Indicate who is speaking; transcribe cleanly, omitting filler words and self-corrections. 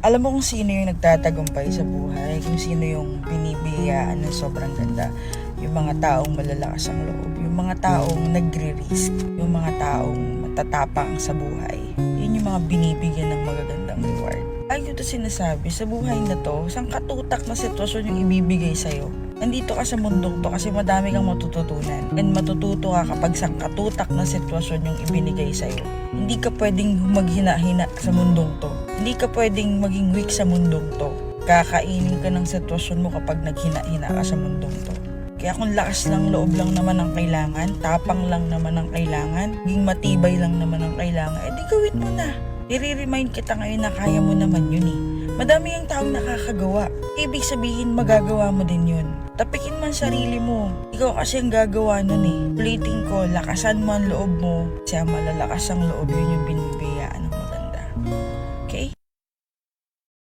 Speaker 1: Alam mo kung sino yung nagtatagumpay sa buhay, kung sino yung binibiyayaan ng sobrang ganda. Yung mga taong malalakas ang loob, yung mga taong nagre-risk, yung mga taong matatapang sa buhay. Yun yung mga binibigyan ng magagandang reward. Ay, ito sinasabi, sa buhay na to, isang katutak na sitwasyon yung ibibigay sa'yo. Nandito ka sa mundong to kasi madami kang matututunan. And matututo ka kapag isang katutak na sitwasyon yung ibinigay sa'yo. Hindi ka pwedeng maghina-hina sa mundong to. Hindi ka pwedeng maging weak sa mundong to. Kakainin ka ng sitwasyon mo kapag naghina-hina ka sa mundong to. Kaya kung lakas lang loob lang naman ang kailangan, tapang lang naman ang kailangan, maging matibay lang naman ang kailangan, edi gawin mo na. I-remind kita ngayon na kaya mo naman yun eh. Madami ang taong nakakagawa. Ibig sabihin magagawa mo din yun. Tapikin mo ang sarili mo. Ikaw kasi ang gagawa nun eh. Ulitin ko, lakasan mo ang loob mo. Kasi ang malalakas ang loob, yun yung